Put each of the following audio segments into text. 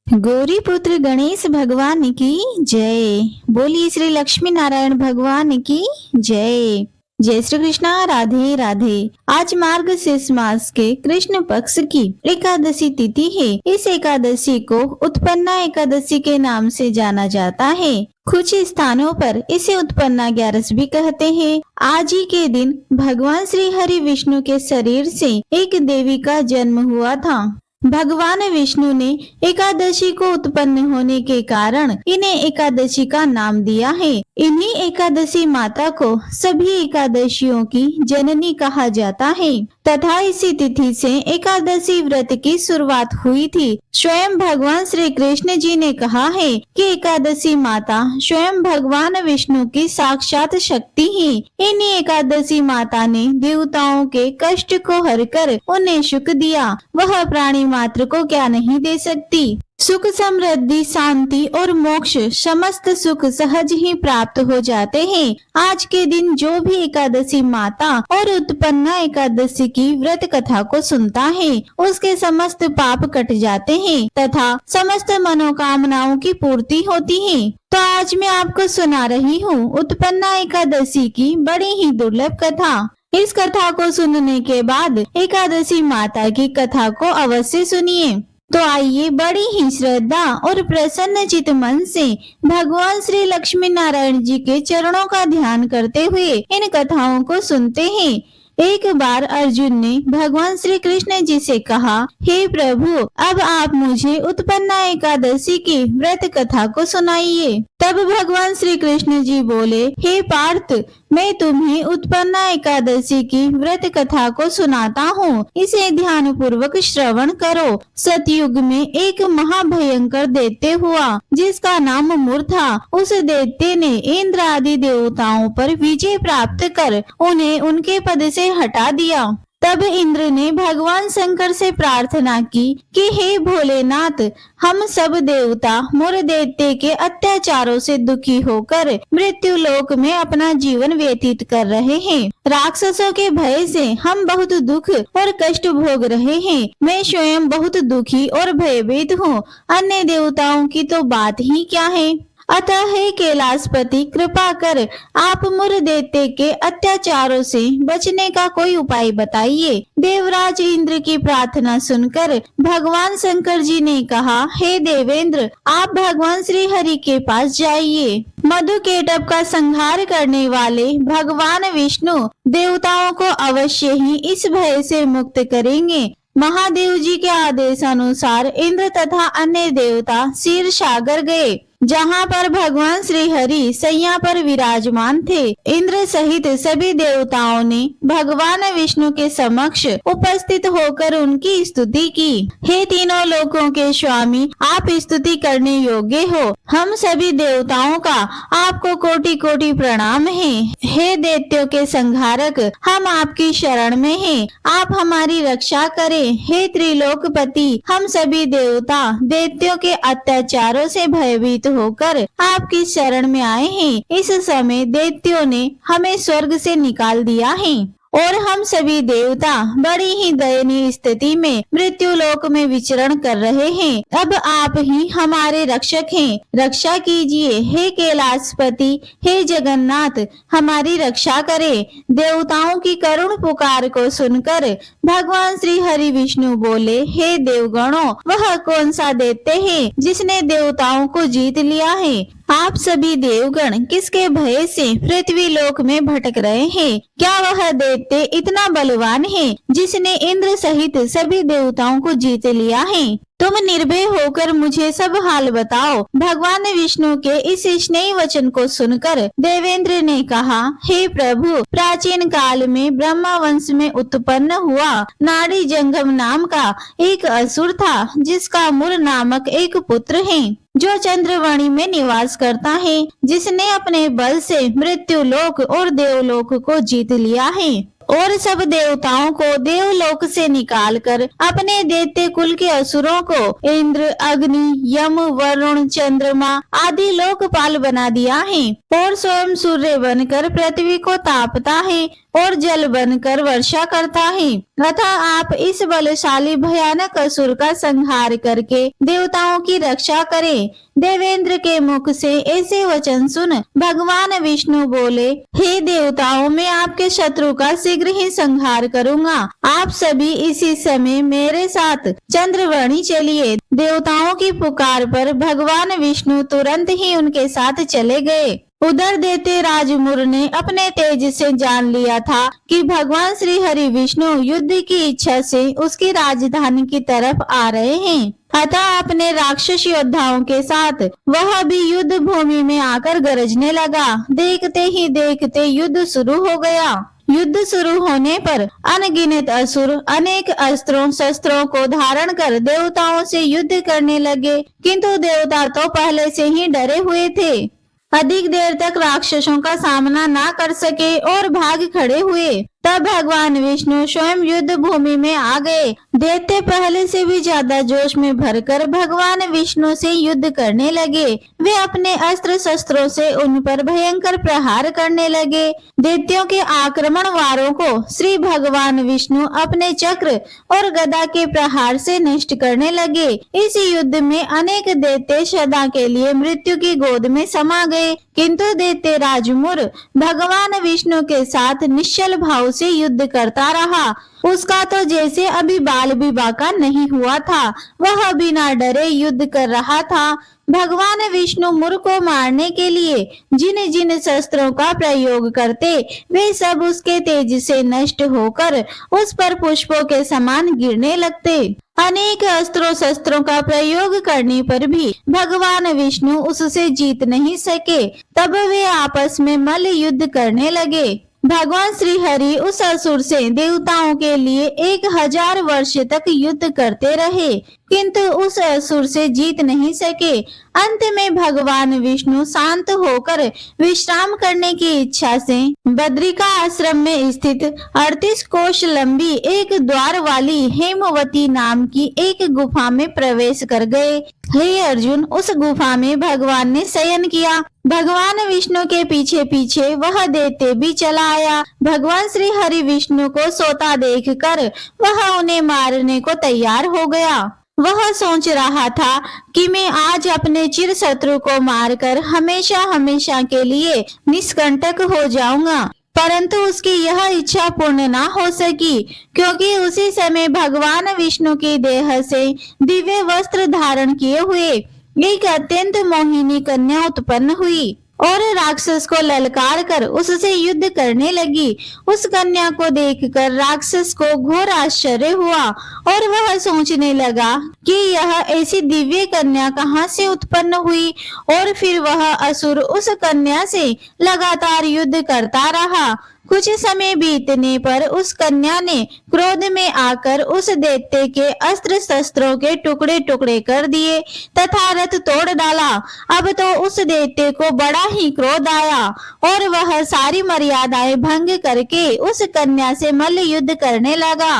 गौरी पुत्र गणेश भगवान की जय। बोलिए श्री लक्ष्मी नारायण भगवान की जय। जय श्री कृष्णा, राधे राधे। आज मार्गशीर्ष मास के कृष्ण पक्ष की एकादशी तिथि है। इस एकादशी को उत्पन्ना एकादशी के नाम से जाना जाता है। कुछ स्थानों पर इसे उत्पन्ना ग्यारस भी कहते हैं। आज ही के दिन भगवान श्री हरि विष्णु के शरीर से एक देवी का जन्म हुआ था। भगवान विष्णु ने एकादशी को उत्पन्न होने के कारण इन्हें एकादशी का नाम दिया है। इन्हीं एकादशी माता को सभी एकादशियों की जननी कहा जाता है तथा इसी तिथि से एकादशी व्रत की शुरुआत हुई थी। स्वयं भगवान श्री कृष्ण जी ने कहा है कि एकादशी माता स्वयं भगवान विष्णु की साक्षात शक्ति है। इन्हीं एकादशी माता ने देवताओं के कष्ट को हरकर उन्हें सुख दिया। वह प्राणी मात्र को क्या नहीं दे सकती। सुख, समृद्धि, शांति और मोक्ष समस्त सुख सहज ही प्राप्त हो जाते हैं। आज के दिन जो भी एकादशी माता और उत्पन्ना एकादशी की व्रत कथा को सुनता है उसके समस्त पाप कट जाते हैं तथा समस्त मनोकामनाओं की पूर्ति होती है। तो आज मैं आपको सुना रही हूँ उत्पन्ना एकादशी की बड़ी ही दुर्लभ कथा। इस कथा को सुनने के बाद एकादशी माता की कथा को अवश्य सुनिए। तो आइए बड़ी ही श्रद्धा और प्रसन्न चित मन से भगवान श्री लक्ष्मी नारायण जी के चरणों का ध्यान करते हुए इन कथाओं को सुनते हैं। एक बार अर्जुन ने भगवान श्री कृष्ण जी से कहा, हे प्रभु, अब आप मुझे उत्पन्ना एकादशी की व्रत कथा को सुनाइए। तब भगवान श्री कृष्ण जी बोले, हे पार्थ, मैं तुम्हें उत्पन्ना एकादशी की व्रत कथा को सुनाता हूँ। इसे ध्यान पूर्वक श्रवण करो। सतयुग में एक महाभयंकर दैत्य हुआ जिसका नाम मुर था। उस दैत्य ने इंद्र आदि देवताओं पर विजय प्राप्त कर उन्हें उनके पद से हटा दिया। तब इंद्र ने भगवान शंकर से प्रार्थना की कि हे भोलेनाथ, हम सब देवता मुर दैत्य के अत्याचारों से दुखी होकर मृत्यु लोक में अपना जीवन व्यतीत कर रहे हैं। राक्षसों के भय से हम बहुत दुख और कष्ट भोग रहे हैं। मैं स्वयं बहुत दुखी और भयभीत हूँ। अन्य देवताओं की तो बात ही क्या है। अतः हे कैलाशपति, कृपा कर आप मुर दैत्य के अत्याचारों से बचने का कोई उपाय बताइए। देवराज इंद्र की प्रार्थना सुनकर भगवान शंकर जी ने कहा, हे देवेंद्र, आप भगवान श्री हरि के पास जाइए। मधुकेटभ का संहार करने वाले भगवान विष्णु देवताओं को अवश्य ही इस भय से मुक्त करेंगे। महादेव जी के आदेश अनुसार इंद्र तथा अन्य देवता क्षीर सागर गए, जहाँ पर भगवान श्री हरि सैया पर विराजमान थे। इंद्र सहित सभी देवताओं ने भगवान विष्णु के समक्ष उपस्थित होकर उनकी स्तुति की। हे तीनों लोकों के स्वामी, आप स्तुति करने योग्य हो। हम सभी देवताओं का आपको कोटि कोटि प्रणाम है। हे दैत्यों के संहारक, हम आपकी शरण में हैं। आप हमारी रक्षा करें। हे त्रिलोकपति, हम सभी देवता दैत्यों के अत्याचारों से भयभीत होकर आपकी शरण में आए हैं। इस समय दैत्यों ने हमें स्वर्ग से निकाल दिया है और हम सभी देवता बड़ी ही दयनीय स्थिति में मृत्यु लोक में विचरण कर रहे हैं। अब आप ही हमारे रक्षक हैं। रक्षा कीजिए। हे कैलाशपति, हे जगन्नाथ, हमारी रक्षा करें। देवताओं की करुण पुकार को सुनकर भगवान श्री हरि विष्णु बोले, हे देवगणों, वह कौन सा दैत्य है जिसने देवताओं को जीत लिया है। आप सभी देवगण किसके भय से पृथ्वी लोक में भटक रहे हैं। क्या वह दैत्य इतना बलवान है जिसने इंद्र सहित सभी देवताओं को जीत लिया है। तुम निर्भय होकर मुझे सब हाल बताओ। भगवान विष्णु के इस स्नेही वचन को सुनकर देवेंद्र ने कहा, हे प्रभु, प्राचीन काल में ब्रह्मा वंश में उत्पन्न हुआ नाड़ी जंगम नाम का एक असुर था, जिसका मुर नामक एक पुत्र है जो चंद्रवाणी में निवास करता है, जिसने अपने बल से मृत्यु लोक और देवलोक को जीत लिया है और सब देवताओं को देवलोक से निकालकर अपने दैत्य कुल के असुरों को इंद्र, अग्नि, यम, वरुण, चंद्रमा आदि लोकपाल बना दिया है और स्वयं सूर्य बनकर पृथ्वी को तापता है और जल बनकर वर्षा करता है। अतः आप इस बलशाली भयानक असुर का संहार करके देवताओं की रक्षा करें। देवेंद्र के मुख से ऐसे वचन सुन भगवान विष्णु बोले, हे देवताओं, मैं आपके शत्रु का शीघ्र ही संहार करूंगा। आप सभी इसी समय मेरे साथ चंद्रवणी चलिए। देवताओं की पुकार पर भगवान विष्णु तुरंत ही उनके साथ चले गए। उधर दैत्य राजमुर ने अपने तेज से जान लिया था कि भगवान श्री हरि विष्णु युद्ध की इच्छा से उसकी राजधानी की तरफ आ रहे हैं। अतः अपने राक्षस योद्धाओं के साथ वह भी युद्ध भूमि में आकर गरजने लगा। देखते ही देखते युद्ध शुरू हो गया। युद्ध शुरू होने पर अनगिनत असुर अनेक अस्त्रों शस्त्रों को धारण कर देवताओं से युद्ध करने लगे, किंतु देवता तो पहले से ही डरे हुए थे। अधिक देर तक राक्षसों का सामना ना कर सके और भाग खड़े हुए। तब भगवान विष्णु स्वयं युद्ध भूमि में आ गए। दैत्य पहले से भी ज्यादा जोश में भरकर भगवान विष्णु से युद्ध करने लगे। वे अपने अस्त्र शस्त्रों से उन पर भयंकर प्रहार करने लगे। दैत्यों के आक्रमण वारों को श्री भगवान विष्णु अपने चक्र और गदा के प्रहार से नष्ट करने लगे। इस युद्ध में अनेक दैत्य सदा के लिए मृत्यु की गोद में समा गए, किंतु दैत्य राजमुर भगवान विष्णु के साथ निश्चल भाव से युद्ध करता रहा। उसका तो जैसे अभी बाल विवाह का नहीं हुआ था, वह बिना डरे युद्ध कर रहा था। भगवान विष्णु मुर को मारने के लिए जिन जिन शस्त्रों का प्रयोग करते, वे सब उसके तेज से नष्ट होकर उस पर पुष्पों के समान गिरने लगते। अनेक अस्त्रों शस्त्रों का प्रयोग करने पर भी भगवान विष्णु उससे जीत नहीं सके। तब वे आपस में मल्ल युद्ध करने लगे। भगवान श्री हरि उस असुर से देवताओं के लिए 1000 वर्ष तक युद्ध करते रहे, किंतु उस असुर से जीत नहीं सके। अंत में भगवान विष्णु शांत होकर विश्राम करने की इच्छा से बद्रिका आश्रम में स्थित 38 कोश लंबी एक द्वार वाली हेमवती नाम की एक गुफा में प्रवेश कर गए। हे अर्जुन, उस गुफा में भगवान ने शयन किया। भगवान विष्णु के पीछे पीछे वह दैत्य भी चला आया। भगवान श्री हरि विष्णु को सोता देखकर वह उन्हें मारने को तैयार हो गया। वह सोच रहा था कि मैं आज अपने चिर शत्रु को मारकर हमेशा हमेशा के लिए निष्कंटक हो जाऊंगा, परंतु उसकी यह इच्छा पूर्ण ना हो सकी, क्योंकि उसी समय भगवान विष्णु की देह से दिव्य वस्त्र धारण किए हुए एक अत्यंत मोहिनी कन्या उत्पन्न हुई और राक्षस को ललकार कर उससे युद्ध करने लगी। उस कन्या को देखकर राक्षस को घोर आश्चर्य हुआ और वह सोचने लगा कि यह ऐसी दिव्य कन्या कहाँ से उत्पन्न हुई, और फिर वह असुर उस कन्या से लगातार युद्ध करता रहा। कुछ समय बीतने पर उस कन्या ने क्रोध में आकर उस दैत्य के अस्त्र शस्त्रों के टुकड़े टुकड़े कर दिए तथा रथ तोड़ डाला। अब तो उस दैत्य को बड़ा ही क्रोध आया और वह सारी मर्यादाएं भंग करके उस कन्या से मल्ल युद्ध करने लगा।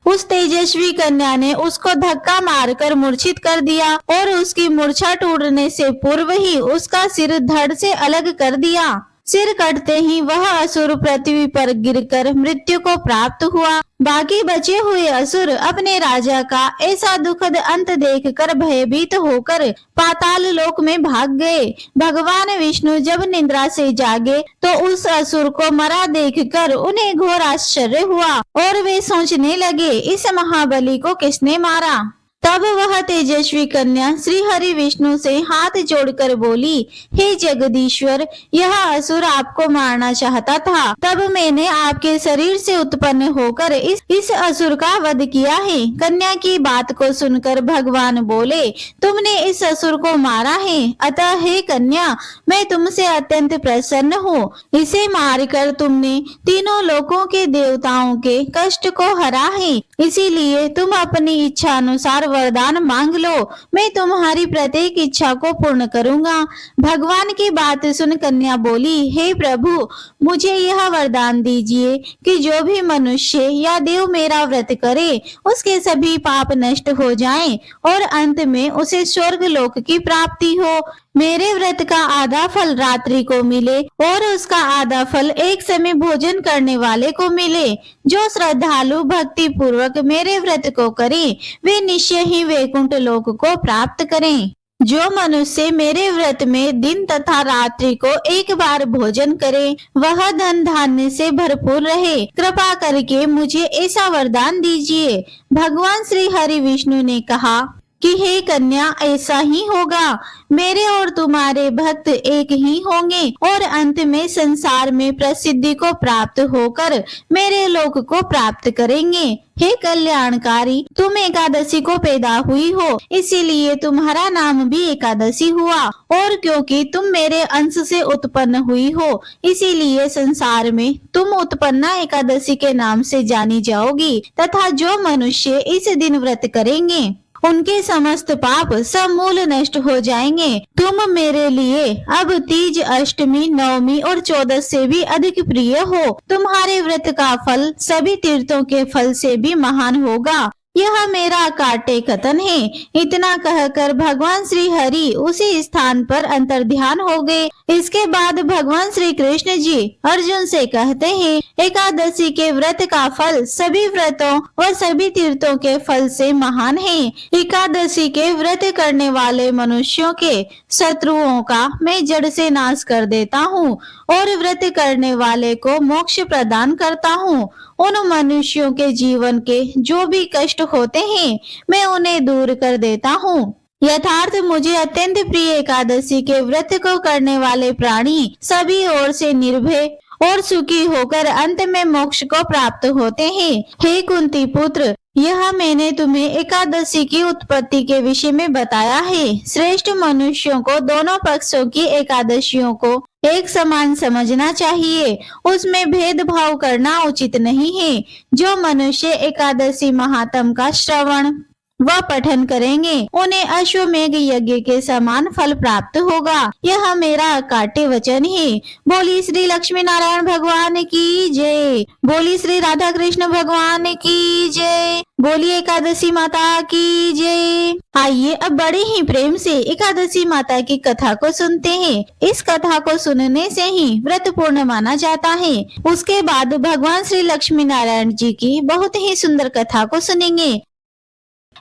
उस तेजस्वी कन्या ने उसको धक्का मारकर मूर्छित कर दिया और उसकी मूर्छा टूटने से पूर्व ही उसका सिर धड़ से अलग कर दिया। सिर कटते ही वह असुर पृथ्वी पर गिरकर मृत्यु को प्राप्त हुआ। बाकी बचे हुए असुर अपने राजा का ऐसा दुखद अंत देखकर भयभीत होकर पाताल लोक में भाग गए। भगवान विष्णु जब निद्रा से जागे तो उस असुर को मरा देखकर उन्हें घोर आश्चर्य हुआ और वे सोचने लगे, इस महाबली को किसने मारा। तब वह तेजस्वी कन्या श्री हरि विष्णु से हाथ जोड़कर बोली, हे जगदीश्वर, यह असुर आपको मारना चाहता था, तब मैंने आपके शरीर से उत्पन्न होकर इस असुर का वध किया है। कन्या की बात को सुनकर भगवान बोले, तुमने इस असुर को मारा है, अतः हे कन्या, मैं तुमसे अत्यंत प्रसन्न हूँ। इसे मारकर तुमने तीनों लोकों के देवताओं के कष्ट को हरा है, इसीलिए तुम अपनी इच्छा अनुसार वरदान मांग लो, मैं तुम्हारी प्रत्येक इच्छा को पूर्ण करूंगा। भगवान की बात सुन कन्या बोली, हे प्रभु, मुझे यह वरदान दीजिए कि जो भी मनुष्य या देव मेरा व्रत करे उसके सभी पाप नष्ट हो जाएं और अंत में उसे स्वर्ग लोक की प्राप्ति हो। मेरे व्रत का आधा फल रात्रि को मिले और उसका आधा फल एक समय भोजन करने वाले को मिले। जो श्रद्धालु भक्ति पूर्वक मेरे व्रत को करें वे निश्चय ही वैकुंठ लोक को प्राप्त करें। जो मनुष्य मेरे व्रत में दिन तथा रात्रि को एक बार भोजन करे वह धन धान्य से भरपूर रहे। कृपा करके मुझे ऐसा वरदान दीजिए। भगवान श्री हरि विष्णु ने कहा कि हे कन्या, ऐसा ही होगा। मेरे और तुम्हारे भक्त एक ही होंगे और अंत में संसार में प्रसिद्धि को प्राप्त होकर मेरे लोक को प्राप्त करेंगे। हे कल्याणकारी, तुम एकादशी को पैदा हुई हो, इसीलिए तुम्हारा नाम भी एकादशी हुआ। और क्योंकि तुम मेरे अंश से उत्पन्न हुई हो, इसीलिए संसार में तुम उत्पन्ना एकादशी के नाम से जानी जाओगी। तथा जो मनुष्य इस दिन व्रत करेंगे उनके समस्त पाप समूल नष्ट हो जाएंगे। तुम मेरे लिए अब तीज, अष्टमी, नवमी और 14 से भी अधिक प्रिय हो। तुम्हारे व्रत का फल सभी तीर्थों के फल से भी महान होगा। यह मेरा काटे कथन है। इतना कहकर भगवान श्री हरि उसी स्थान पर अंतर्ध्यान हो गए। इसके बाद भगवान श्री कृष्ण जी अर्जुन से कहते हैं, एकादशी के व्रत का फल सभी व्रतों और सभी तीर्थों के फल से महान है। एकादशी के व्रत करने वाले मनुष्यों के शत्रुओं का मैं जड़ से नाश कर देता हूँ और व्रत करने वाले को मोक्ष प्रदान करता हूँ। उन मनुष्यों के जीवन के जो भी कष्ट होते हैं मैं उन्हें दूर कर देता हूँ। यथार्थ मुझे अत्यंत प्रिय एकादशी के व्रत को करने वाले प्राणी सभी ओर से निर्भय और सुखी होकर अंत में मोक्ष को प्राप्त होते हैं। हे कुंती पुत्र, यह मैंने तुम्हें एकादशी की उत्पत्ति के विषय में बताया है। श्रेष्ठ मनुष्यों को दोनों पक्षों की एकादशियों को एक समान समझना चाहिए, उसमें भेदभाव करना उचित नहीं है। जो मनुष्य एकादशी महात्म का श्रवण व पठन करेंगे उन्हें अश्वमेघ यज्ञ के समान फल प्राप्त होगा। यह मेरा काटे वचन है। बोली श्री लक्ष्मी नारायण भगवान की जय। बोली श्री राधा कृष्ण भगवान की जय। बोली एकादशी माता की जय। आइए अब बड़े ही प्रेम से एकादशी माता की कथा को सुनते हैं। इस कथा को सुनने से ही व्रत पूर्ण माना जाता है। उसके बाद भगवान श्री लक्ष्मी नारायण जी की बहुत ही सुंदर कथा को सुनेंगे।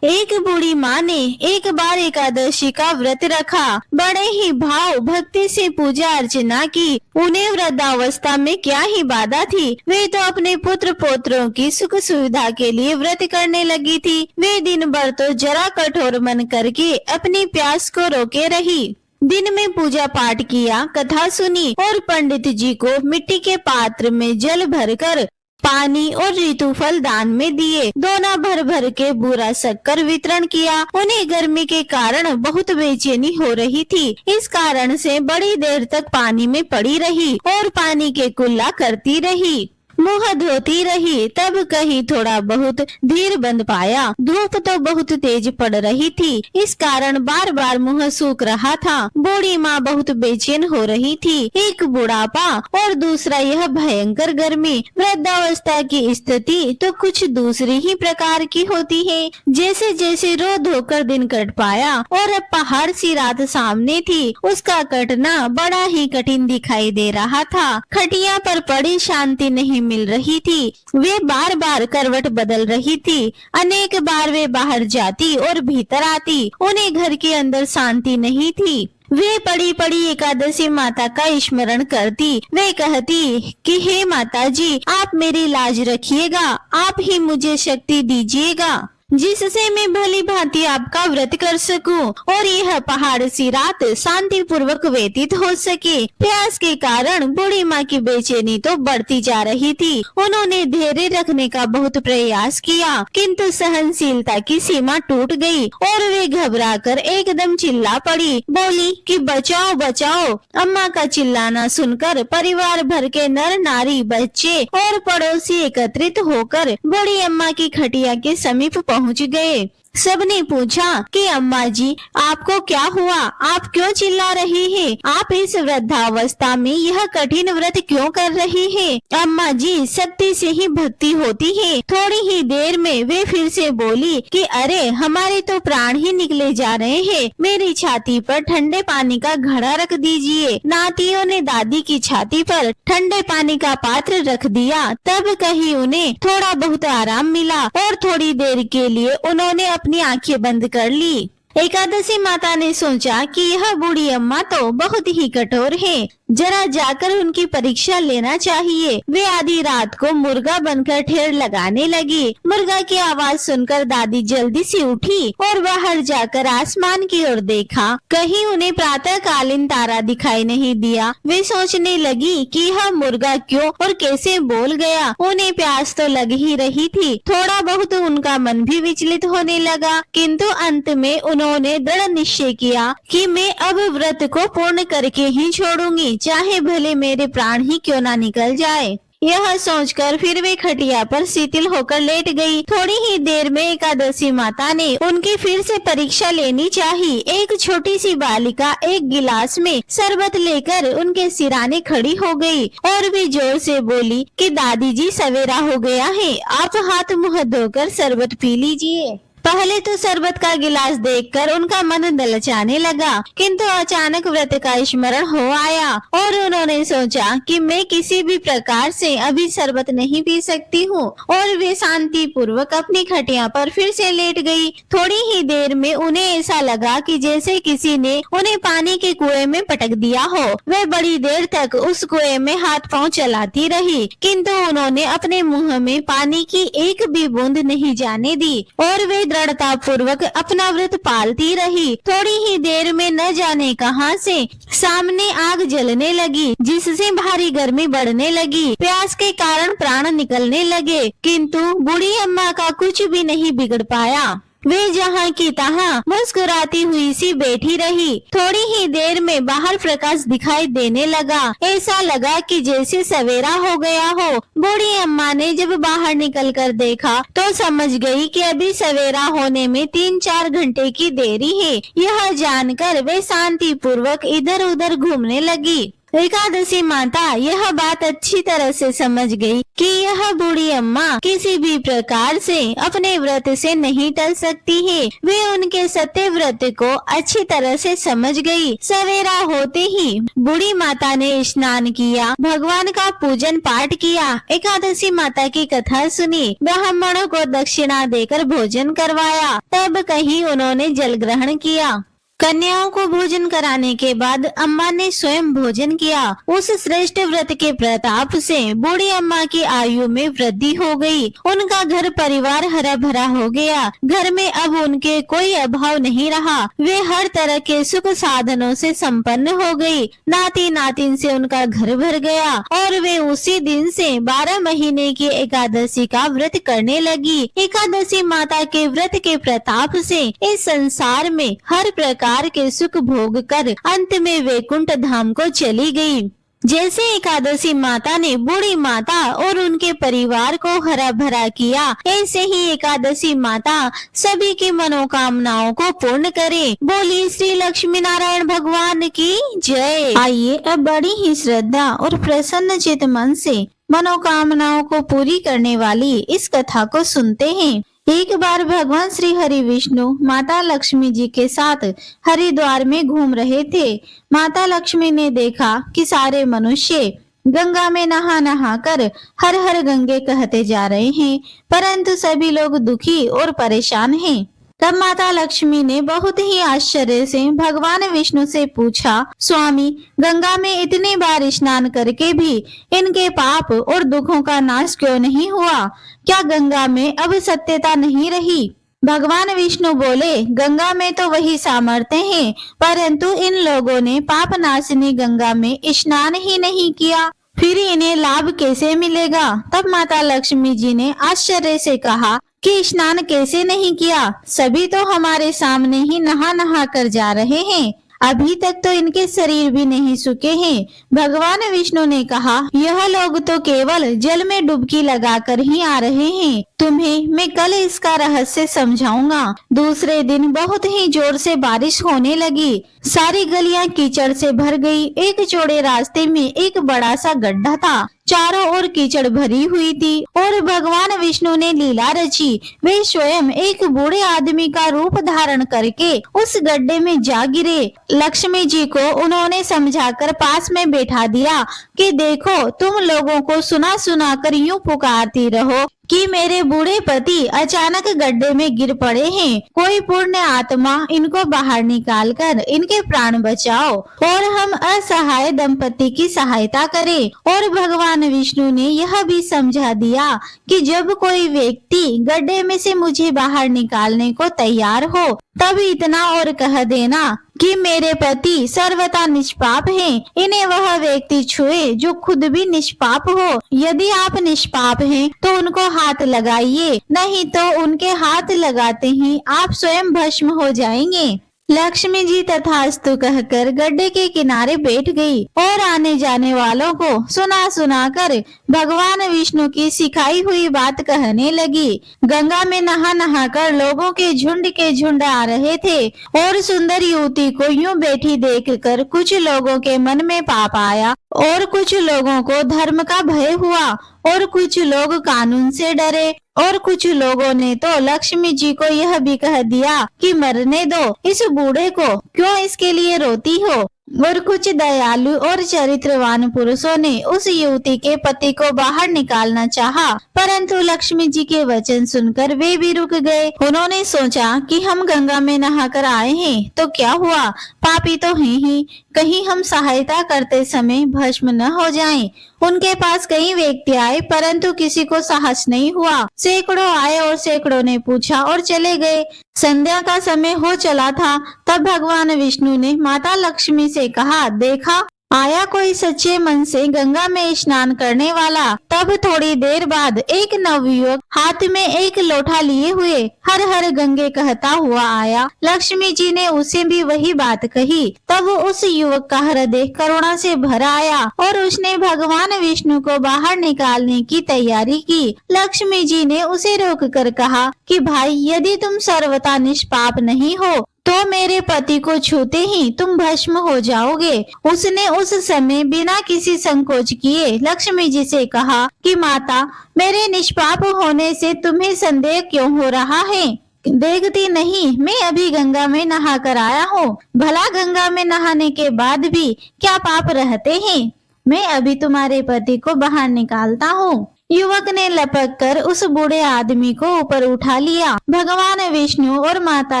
एक बूढ़ी माँ ने एक बार एकादशी का व्रत रखा। बड़े ही भाव भक्ति से पूजा अर्चना की। उन्हें वृद्धावस्था में क्या ही बाधा थी। वे तो अपने पुत्र पौत्रों की सुख सुविधा के लिए व्रत करने लगी थी। वे दिन भर तो जरा कठोर मन करके अपनी प्यास को रोके रही। दिन में पूजा पाठ किया, कथा सुनी और पंडित जी को मिट्टी के पात्र में जल भरकर पानी और ऋतु फल दान में दिए। दोना भर भर के बूरा शक्कर वितरण किया। उन्हें गर्मी के कारण बहुत बेचैनी हो रही थी। इस कारण से बड़ी देर तक पानी में पड़ी रही और पानी के कुल्ला करती रही, मुँह धोती रही। तब कहीं थोड़ा बहुत धीर बंद पाया। धूप तो बहुत तेज पड़ रही थी, इस कारण बार बार मुँह सूख रहा था। बूढ़ी माँ बहुत बेचैन हो रही थी। एक बुढ़ापा और दूसरा यह भयंकर गर्मी। वृद्धावस्था की स्थिति तो कुछ दूसरी ही प्रकार की होती है। जैसे जैसे रो धोकर दिन कट पाया और अब पहाड़ सी रात सामने थी, उसका कटना बड़ा ही कठिन दिखाई दे रहा था। खटिया पर पड़ी शांति नहीं मिल रही थी। वे बार बार करवट बदल रही थी। अनेक बार वे बाहर जाती और भीतर आती। उन्हें घर के अंदर शांति नहीं थी। वे पड़ी पड़ी एकादशी माता का स्मरण करती। वे कहती कि हे माता जी, आप मेरी लाज रखिएगा, आप ही मुझे शक्ति दीजिएगा जिससे मैं भली भांति आपका व्रत कर सकूं और यह पहाड़ सी रात शांति पूर्वक व्यतीत हो सके। प्यास के कारण बूढ़ी माँ की बेचैनी तो बढ़ती जा रही थी। उन्होंने धैर्य रखने का बहुत प्रयास किया, किंतु सहनशीलता की सीमा टूट गई और वे घबराकर एकदम चिल्ला पड़ी। बोली कि बचाओ बचाओ। अम्मा का चिल्लाना सुनकर परिवार भर के नर नारी, बच्चे और पड़ोसी एकत्रित होकर बूढ़ी अम्मा की खटिया के समीप पहुंच गए। सबने पूछा कि अम्मा जी आपको क्या हुआ, आप क्यों चिल्ला रही हैं? आप इस वृद्धावस्था में यह कठिन व्रत क्यों कर रही हैं? अम्मा जी शक्ति से ही भक्ति होती है। थोड़ी ही देर में वे फिर से बोली कि अरे हमारे तो प्राण ही निकले जा रहे हैं, मेरी छाती पर ठंडे पानी का घड़ा रख दीजिए। नातियों ने दादी की छाती पर ठंडे पानी का पात्र रख दिया। तब कहीं उन्हें थोड़ा बहुत आराम मिला और थोड़ी देर के लिए उन्होंने अपनी आंखें बंद कर ली। एकादशी माता ने सोचा कि यह बूढ़ी अम्मा तो बहुत ही कठोर है, जरा जाकर उनकी परीक्षा लेना चाहिए। वे आधी रात को मुर्गा बनकर ठेर लगाने लगी। मुर्गा की आवाज सुनकर दादी जल्दी से उठी और बाहर जाकर आसमान की ओर देखा। कहीं उन्हें प्रातःकालीन तारा दिखाई नहीं दिया। वे सोचने लगी कि यह मुर्गा क्यों और कैसे बोल गया। उन्हें प्यास तो लग ही रही थी, थोड़ा बहुत उनका मन भी विचलित होने लगा, किंतु अंत में उन्होंने दृढ़ निश्चय किया कि मैं अब व्रत को पूर्ण करके ही छोड़ूंगी, चाहे भले मेरे प्राण ही क्यों ना निकल जाए। यह सोचकर फिर वे खटिया पर शिथिल होकर लेट गई। थोड़ी ही देर में एकादशी माता ने उनकी फिर से परीक्षा लेनी चाहिए। एक छोटी सी बालिका एक गिलास में शरबत लेकर उनके सिराने खड़ी हो गई और वे जोर से बोली कि दादी जी सवेरा हो गया है, आप हाथ मुंह धोकर शरबत पी लीजिए। पहले तो शरबत का गिलास देखकर उनका मन ललचाने लगा, किंतु अचानक व्रत का स्मरण हो आया और उन्होंने सोचा कि मैं किसी भी प्रकार से अभी शरबत नहीं पी सकती हूँ और वे शांति पूर्वक अपनी खटिया पर फिर से लेट गई। थोड़ी ही देर में उन्हें ऐसा लगा कि जैसे किसी ने उन्हें पानी के कुएं में पटक दिया हो। वे बड़ी देर तक उस कुएं में हाथ पांव चलाती रही, किंतु उन्होंने अपने मुंह में पानी की एक भी बूंद नहीं जाने दी और वे दृढ़ता पूर्वक अपना व्रत पालती रही। थोड़ी ही देर में न जाने कहां से सामने आग जलने लगी, जिससे भारी गर्मी बढ़ने लगी। प्यास के कारण प्राण निकलने लगे, किंतु बूढ़ी अम्मा का कुछ भी नहीं बिगड़ पाया। वे जहाँ की तहाँ मुस्कुराती हुई सी बैठी रही। थोड़ी ही देर में बाहर प्रकाश दिखाई देने लगा। ऐसा लगा कि जैसे सवेरा हो गया हो। बूढ़ी अम्मा ने जब बाहर निकलकर देखा तो समझ गई कि अभी सवेरा होने में 3-4 घंटे की देरी है। यह जानकर वे शांति पूर्वक इधर उधर घूमने लगी। एकादशी माता यह बात अच्छी तरह से समझ गई कि यह बूढ़ी अम्मा किसी भी प्रकार से अपने व्रत से नहीं टल सकती है। वे उनके सत्य व्रत को अच्छी तरह से समझ गई। सवेरा होते ही बूढ़ी माता ने स्नान किया, भगवान का पूजन पाठ किया, एकादशी माता की कथा सुनी, ब्राह्मणों को दक्षिणा देकर भोजन करवाया। तब कहीं उन्होंने जल ग्रहण किया। कन्याओं को भोजन कराने के बाद अम्मा ने स्वयं भोजन किया। उस श्रेष्ठ व्रत के प्रताप से बूढ़ी अम्मा की आयु में वृद्धि हो गई। उनका घर परिवार हरा भरा हो गया। घर में अब उनके कोई अभाव नहीं रहा। वे हर तरह के सुख साधनों से संपन्न हो गई। नाती नातिन से उनका घर भर गया और वे उसी दिन से 12 महीने की एकादशी का व्रत करने लगी। एकादशी माता के व्रत के प्रताप से इस संसार में हर प्रकार के सुख भोग कर अंत में वैकुंठ धाम को चली गई। जैसे एकादशी माता ने बूढ़ी माता और उनके परिवार को हरा भरा किया, ऐसे ही एकादशी माता सभी की मनोकामनाओं को पूर्ण करे। बोली श्री लक्ष्मी नारायण भगवान की जय। आइए अब बड़ी ही श्रद्धा और प्रसन्न चित मन से मनोकामनाओं को पूरी करने वाली इस कथा को सुनते हैं। एक बार भगवान श्री हरि विष्णु माता लक्ष्मी जी के साथ हरिद्वार में घूम रहे थे। माता लक्ष्मी ने देखा कि सारे मनुष्य गंगा में नहा नहा कर हर हर गंगे कहते जा रहे हैं, परंतु सभी लोग दुखी और परेशान हैं। तब माता लक्ष्मी ने बहुत ही आश्चर्य से भगवान विष्णु से पूछा, स्वामी गंगा में इतनी बार स्नान करके भी इनके पाप और दुखों का नाश क्यों नहीं हुआ? क्या गंगा में अब सत्यता नहीं रही? भगवान विष्णु बोले, गंगा में तो वही सामर्थ्य है, परंतु इन लोगों ने पाप नाशिनी गंगा में स्नान ही नहीं किया, फिर इन्हें लाभ कैसे मिलेगा? तब माता लक्ष्मी जी ने आश्चर्य से कहा कि स्नान कैसे नहीं किया? सभी तो हमारे सामने ही नहा नहा कर जा रहे हैं। अभी तक तो इनके शरीर भी नहीं सूखे हैं। भगवान विष्णु ने कहा, यह लोग तो केवल जल में डुबकी लगाकर ही आ रहे हैं। तुम्हें मैं कल इसका रहस्य समझाऊंगा। दूसरे दिन बहुत ही जोर से बारिश होने लगी। सारी गलियां कीचड़ से भर गई। एक चौड़े रास्ते में एक बड़ा सा गड्ढा था। चारों ओर कीचड़ भरी हुई थी और भगवान विष्णु ने लीला रची। वे स्वयं एक बूढ़े आदमी का रूप धारण करके उस गड्ढे में जा गिरे। लक्ष्मी जी को उन्होंने समझाकर पास में बैठा दिया कि देखो, तुम लोगों को सुना सुना कर यूं पुकारती रहो कि मेरे बूढ़े पति अचानक गड्ढे में गिर पड़े हैं। कोई पुण्य आत्मा इनको बाहर निकाल कर इनके प्राण बचाओ और हम असहाय दंपति की सहायता करें। और भगवान विष्णु ने यह भी समझा दिया कि जब कोई व्यक्ति गड्ढे में से मुझे बाहर निकालने को तैयार हो, तब इतना और कह देना कि मेरे पति सर्वथा निष्पाप हैं। इन्हें वह व्यक्ति छुए जो खुद भी निष्पाप हो। यदि आप निष्पाप हैं तो उनको हाथ लगाइए, नहीं तो उनके हाथ लगाते ही आप स्वयं भस्म हो जाएंगे। लक्ष्मी जी तथास्तु कहकर गड्ढे के किनारे बैठ गई और आने जाने वालों को सुना सुना कर भगवान विष्णु की सिखाई हुई बात कहने लगी। गंगा में नहा नहा कर लोगों के झुंड आ रहे थे और सुंदर युवती को यूं बैठी देखकर कुछ लोगों के मन में पाप आया और कुछ लोगों को धर्म का भय हुआ और कुछ लोग कानून से डरे और कुछ लोगों ने तो लक्ष्मी जी को यह भी कह दिया कि मरने दो इस बूढ़े को, क्यों इसके लिए रोती हो। और कुछ दयालु और चरित्रवान पुरुषों ने उस युवती के पति को बाहर निकालना चाहा, परंतु लक्ष्मी जी के वचन सुनकर वे भी रुक गए। उन्होंने सोचा कि हम गंगा में नहाकर आए हैं तो क्या हुआ, पापी तो हैं ही, कहीं हम सहायता करते समय भस्म न हो जाएं। उनके पास कई व्यक्ति आए परंतु किसी को साहस नहीं हुआ। सैकड़ों आए और सैकड़ों ने पूछा और चले गए। संध्या का समय हो चला था। तब भगवान विष्णु ने माता लक्ष्मी से कहा, देखा आया कोई सच्चे मन से गंगा में स्नान करने वाला। तब थोड़ी देर बाद एक नवयुवक हाथ में एक लोटा लिए हुए हर हर गंगे कहता हुआ आया। लक्ष्मी जी ने उसे भी वही बात कही। तब उस युवक का हृदय करुणा से भर आया और उसने भगवान विष्णु को बाहर निकालने की तैयारी की। लक्ष्मी जी ने उसे रोक कर कहा कि भाई, यदि तुम सर्वथा निष्पाप नहीं हो तो मेरे पति को छूते ही तुम भस्म हो जाओगे। उसने उस समय बिना किसी संकोच किए लक्ष्मी जी से कहा कि माता, मेरे निष्पाप होने से तुम्हें संदेह क्यों हो रहा है? देखती नहीं मैं अभी गंगा में नहा कर आया हूँ। भला गंगा में नहाने के बाद भी क्या पाप रहते हैं? मैं अभी तुम्हारे पति को बाहर निकालता हूँ। युवक ने लपक कर उस बूढ़े आदमी को ऊपर उठा लिया। भगवान विष्णु और माता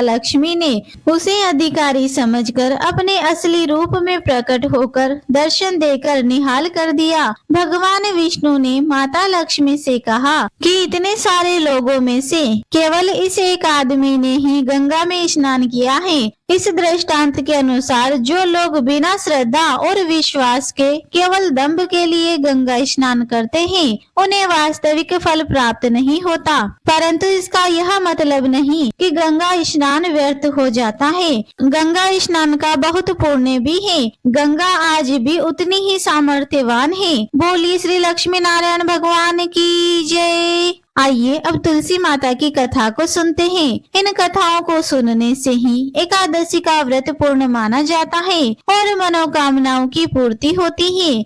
लक्ष्मी ने उसे अधिकारी समझकर अपने असली रूप में प्रकट होकर दर्शन देकर निहाल कर दिया। भगवान विष्णु ने माता लक्ष्मी से कहा कि इतने सारे लोगों में से केवल इस एक आदमी ने ही गंगा में स्नान किया है। इस दृष्टांत के अनुसार जो लोग बिना श्रद्धा और विश्वास के केवल दंभ के लिए गंगा स्नान करते हैं, उन्हें वास्तविक फल प्राप्त नहीं होता। परंतु इसका यह मतलब नहीं कि गंगा स्नान व्यर्थ हो जाता है। गंगा स्नान का बहुत पुण्य भी है। गंगा आज भी उतनी ही सामर्थ्यवान है। बोलिए श्री लक्ष्मी नारायण भगवान की जय। आइए अब तुलसी माता की कथा को सुनते हैं। इन कथाओं को सुनने से ही एकादशी का व्रत पूर्ण माना जाता है और मनोकामनाओं की पूर्ति होती है।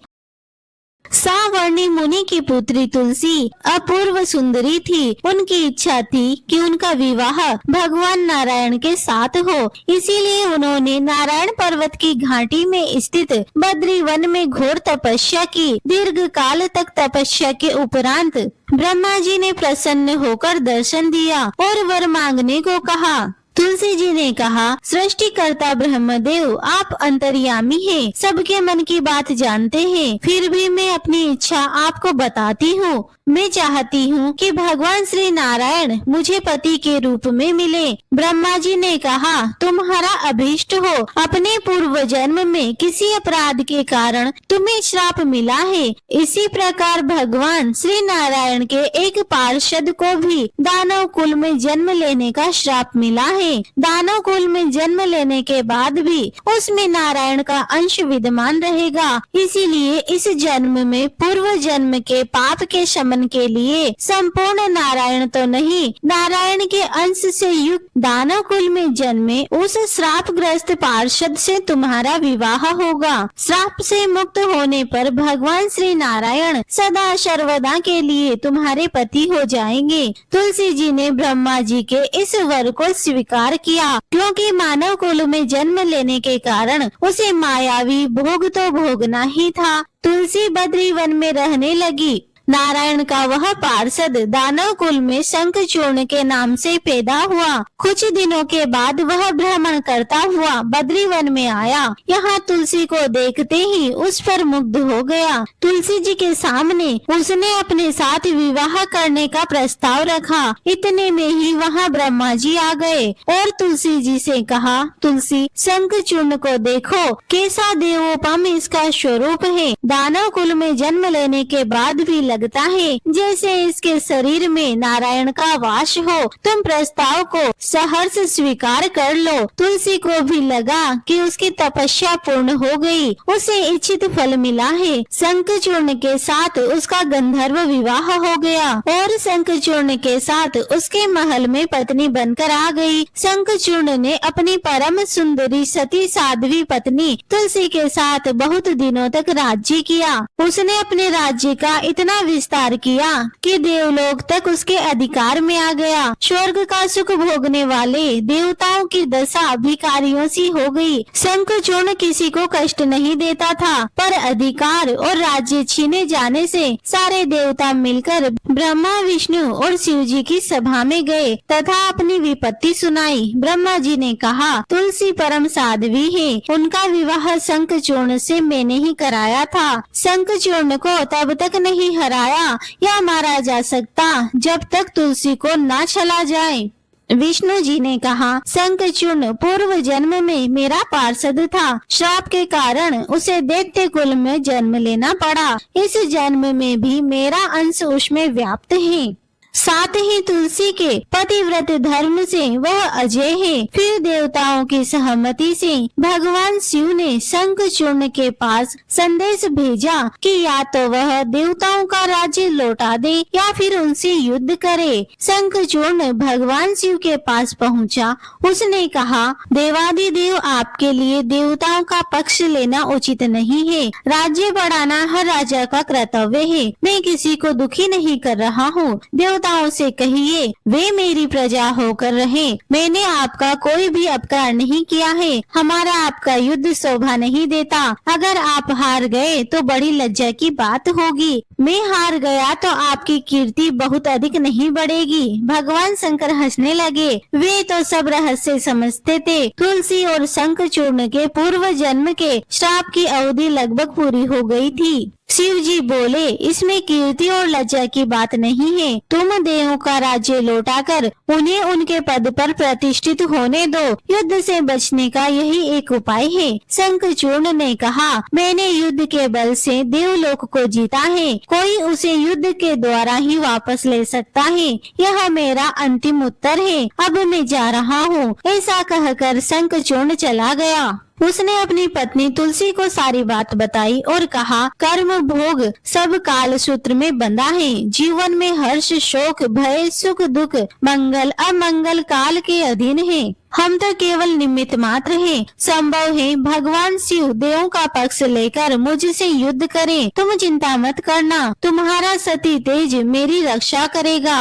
सावर्णी मुनि की पुत्री तुलसी अपूर्व सुंदरी थी। उनकी इच्छा थी कि उनका विवाह भगवान नारायण के साथ हो। इसीलिए उन्होंने नारायण पर्वत की घाटी में स्थित बद्री वन में घोर तपस्या की। दीर्घ काल तक तपस्या के उपरांत ब्रह्मा जी ने प्रसन्न होकर दर्शन दिया और वर मांगने को कहा। तुलसी जी ने कहा, सृष्टिकर्ता ब्रह्मदेव, आप अंतर्यामी हैं, सबके मन की बात जानते हैं। फिर भी मैं अपनी इच्छा आपको बताती हूँ। मैं चाहती हूँ कि भगवान श्री नारायण मुझे पति के रूप में मिले। ब्रह्मा जी ने कहा, तुम्हारा अभीष्ट हो। अपने पूर्व जन्म में किसी अपराध के कारण तुम्हें श्राप मिला है। इसी प्रकार भगवान श्री नारायण के एक पार्षद को भी दानव कुल में जन्म लेने का श्राप मिला है। है। दानव कुल में जन्म लेने के बाद भी उसमें नारायण का अंश विद्यमान रहेगा। इसीलिए इस जन्म में पूर्व जन्म के पाप के शमन के लिए संपूर्ण नारायण तो नहीं, नारायण के अंश से युक्त दानव कुल में जन्मे उस श्रापग्रस्त पार्षद से तुम्हारा विवाह होगा। श्राप से मुक्त होने पर भगवान श्री नारायण सदा सर्वदा के लिए तुम्हारे पति हो जाएंगे। तुलसी जी ने ब्रह्मा जी के इस वर को स्वीकार किया, क्योंकि मानव कुल में जन्म लेने के कारण उसे मायावी भोग तो भोगना ही था। तुलसी बद्री वन में रहने लगी। नारायण का वह पार्षद दानव कुल में शंखचूर्ण के नाम से पैदा हुआ। कुछ दिनों के बाद वह भ्रमण करता हुआ बद्री वन में आया। यहाँ तुलसी को देखते ही उस पर मुग्ध हो गया। तुलसी जी के सामने उसने अपने साथ विवाह करने का प्रस्ताव रखा। इतने में ही वहाँ ब्रह्मा जी आ गए और तुलसी जी से कहा, तुलसी शंखचूर्ण को देखो, कैसा देवोपम इसका स्वरूप है। दानव कुल में जन्म लेने के बाद भी लगता है जैसे इसके शरीर में नारायण का वास हो। तुम प्रस्ताव को सहर्ष स्वीकार कर लो। तुलसी को भी लगा कि उसकी तपस्या पूर्ण हो गई, उसे इच्छित फल मिला है। शंखचूर्ण के साथ उसका गंधर्व विवाह हो गया और शंखचूर्ण के साथ उसके महल में पत्नी बनकर आ गई। शंखचूर्ण ने अपनी परम सुंदरी सती साध्वी पत्नी तुलसी के साथ बहुत दिनों तक राज्य किया। उसने अपने राज्य का इतना विस्तार किया कि देवलोक तक उसके अधिकार में आ गया। स्वर्ग का सुख भोगने वाले देवताओं की दशा भिखारियों सी हो गई। शंखचूर्ण किसी को कष्ट नहीं देता था, पर अधिकार और राज्य छीने जाने से सारे देवता मिलकर ब्रह्मा विष्णु और शिव जी की सभा में गए तथा अपनी विपत्ति सुनाई। ब्रह्मा जी ने कहा, तुलसी परम साध्वी है, उनका विवाह शंखचूर्ण से मैंने ही कराया था। शंखचूर्ण को तब तक नहीं हराया या मारा जा सकता जब तक तुलसी को ना चला जाए। विष्णु जी ने कहा, शंखचूर्ण पूर्व जन्म में मेरा पार्षद था। श्राप के कारण उसे दैत्य कुल में जन्म लेना पड़ा। इस जन्म में भी मेरा अंश उसमें व्याप्त है। साथ ही तुलसी के पतिव्रत धर्म से वह अजय है। फिर देवताओं की सहमति से भगवान शिव ने शंखचूर्ण के पास संदेश भेजा कि या तो वह देवताओं का राज्य लौटा दे या फिर उनसे युद्ध करे। शंखचूर्ण भगवान शिव के पास पहुंचा। उसने कहा, देवादिदेव आपके लिए देवताओं का पक्ष लेना उचित नहीं है। राज्य बढ़ाना हर राजा का कर्तव्य है। मैं किसी को दुखी नहीं कर रहा हूँ। देवताओं से कहिए वे मेरी प्रजा होकर रहे। मैंने आपका कोई भी अपकार नहीं किया है। हमारा आपका युद्ध शोभा नहीं देता। अगर आप हार गए तो बड़ी लज्जा की बात होगी। मैं हार गया तो आपकी कीर्ति बहुत अधिक नहीं बढ़ेगी। भगवान शंकर हंसने लगे। वे तो सब रहस्य समझते थे। तुलसी और शंखचूर्ण के पूर्व जन्म के श्राप की अवधि लगभग पूरी हो गई थी। शिव जी बोले, इसमें कीर्ति और लज्जा की बात नहीं है। तुम देवों का राज्य लौटाकर उन्हें उनके पद पर प्रतिष्ठित होने दो। युद्ध से बचने का यही एक उपाय है। शंखचूर्ण ने कहा, मैंने युद्ध के बल से देवलोक को जीता है। कोई उसे युद्ध के द्वारा ही वापस ले सकता है। यह मेरा अंतिम उत्तर है। अब मैं जा रहा हूँ। ऐसा कहकर शंखचूर्ण चला गया। उसने अपनी पत्नी तुलसी को सारी बात बताई और कहा, कर्म भोग सब काल सूत्र में बंधा है। जीवन में हर्ष शोक भय सुख दुख मंगल अमंगल काल के अधीन है। हम तो केवल निमित्त मात्र हैं। संभव है भगवान शिव देवों का पक्ष लेकर मुझसे युद्ध करें। तुम चिंता मत करना, तुम्हारा सती तेज मेरी रक्षा करेगा।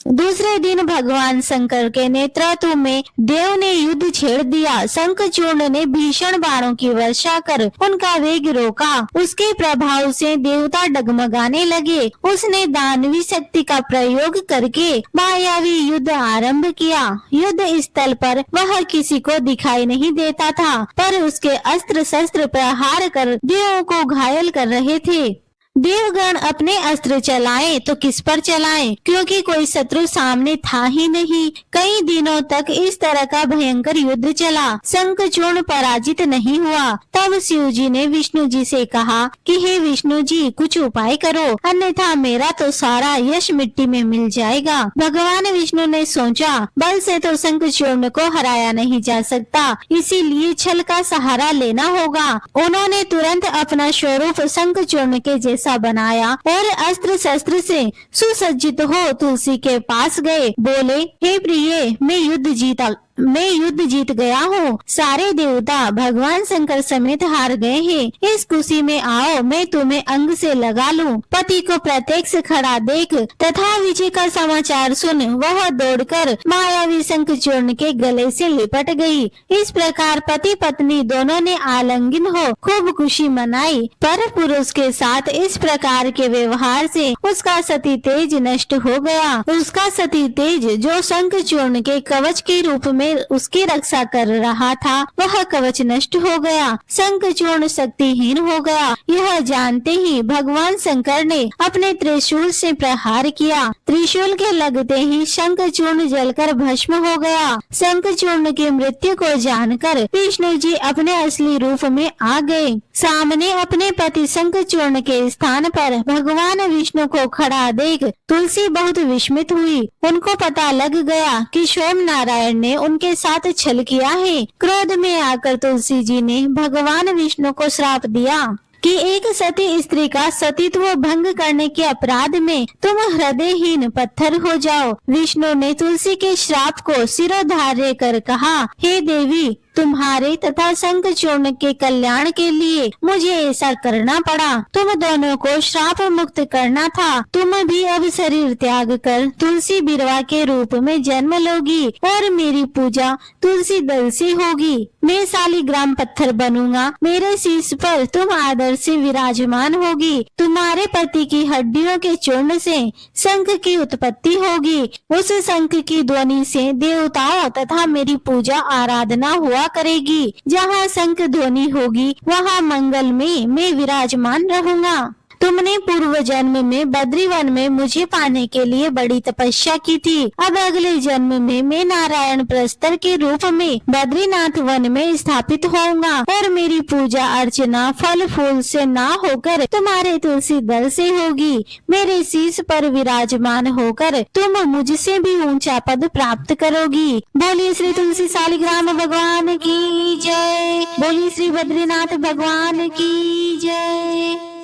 दूसरे दिन भगवान शंकर के नेतृत्व में देव ने युद्ध छेड़ दिया। शंखचूर्ण ने भीषण बाणों की वर्षा कर उनका वेग रोका। उसके प्रभाव से देवता डगमगाने लगे। उसने दानवी शक्ति का प्रयोग करके मायावी युद्ध आरंभ किया। युद्ध स्थल पर वह किसी को दिखाई नहीं देता था, पर उसके अस्त्र शस्त्र प्रहार कर देवों को घायल कर रहे थे। देवगण अपने अस्त्र चलाएं तो किस पर चलाएं, क्योंकि कोई शत्रु सामने था ही नहीं। कई दिनों तक इस तरह का भयंकर युद्ध चला। शंखचूर्ण पराजित नहीं हुआ। तब शिव जी ने विष्णु जी से कहा कि हे विष्णु जी, कुछ उपाय करो, अन्यथा मेरा तो सारा यश मिट्टी में मिल जाएगा। भगवान विष्णु ने सोचा, बल से तो शंखचूर्ण को हराया नहीं जा सकता, इसीलिए छल का सहारा लेना होगा। उन्होंने तुरंत अपना स्वरूप शंखचूर्ण के जैसा बनाया और अस्त्र शस्त्र से सुसज्जित हो तुलसी के पास गए। बोले, हे प्रिय, मैं युद्ध जीत गया हूँ। सारे देवता भगवान शंकर समेत हार गए हैं। इस खुशी में आओ, मैं तुम्हें अंग से लगा लूं। पति को प्रत्यक्ष खड़ा देख तथा विजय का समाचार सुन वह दौड़कर मायावी शंखचूर्ण के गले से लिपट गई। इस प्रकार पति पत्नी दोनों ने आलिंगन हो खूब खुशी मनाई। पर पुरुष के साथ इस प्रकार के व्यवहार से उसका सती तेज नष्ट हो गया। उसका सती तेज जो शंखचूर्ण के कवच के रूप में उसकी रक्षा कर रहा था, वह कवच नष्ट हो गया। शंखचूर्ण शक्तिहीन हो गया। यह जानते ही भगवान शंकर ने अपने त्रिशूल से प्रहार किया। त्रिशूल के लगते ही शंखचूर्ण जलकर भस्म हो गया। शंखचूर्ण की मृत्यु को जानकर विष्णु जी अपने असली रूप में आ गए। सामने अपने पति शंखचूर्ण के स्थान पर भगवान विष्णु को खड़ा देख तुलसी बहुत विस्मित हुई। उनको पता लग गया कि स्वयं नारायण ने उनके साथ छल किया है। क्रोध में आकर तुलसी जी ने भगवान विष्णु को श्राप दिया कि एक सती स्त्री का सतीत्व भंग करने के अपराध में तुम हृदयहीन पत्थर हो जाओ। विष्णु ने तुलसी के श्राप को सिरोधार्य कर कहा, हे देवी, तुम्हारे तथा शंखचूर्ण के कल्याण के लिए मुझे ऐसा करना पड़ा। तुम दोनों को श्राप मुक्त करना था। तुम भी अब शरीर त्याग कर तुलसी बिरवा के रूप में जन्म लोगी और मेरी पूजा तुलसी दल से होगी। मैं शालिग्राम पत्थर बनूंगा। मेरे शीश पर तुम आदर से विराजमान होगी। तुम्हारे पति की हड्डियों के चूर्ण से शंख की उत्पत्ति होगी। उस शंख की ध्वनि से देवताओं तथा मेरी पूजा आराधना हुआ करेगी। जहाँ शंख ध्वनि होगी वहाँ मंगल में मैं विराजमान रहूंगा। तुमने पूर्व जन्म में बद्रीवन में मुझे पाने के लिए बड़ी तपस्या की थी। अब अगले जन्म में मैं नारायण प्रस्तर के रूप में बद्रीनाथ वन में स्थापित होऊंगा और मेरी पूजा अर्चना फल फूल से ना होकर तुम्हारे तुलसी दल से होगी। मेरे शीश पर विराजमान होकर तुम मुझसे भी ऊंचा पद प्राप्त करोगी। बोलिए श्री तुलसी शालिग्राम भगवान की जय। बोलिए श्री बद्रीनाथ भगवान की जय।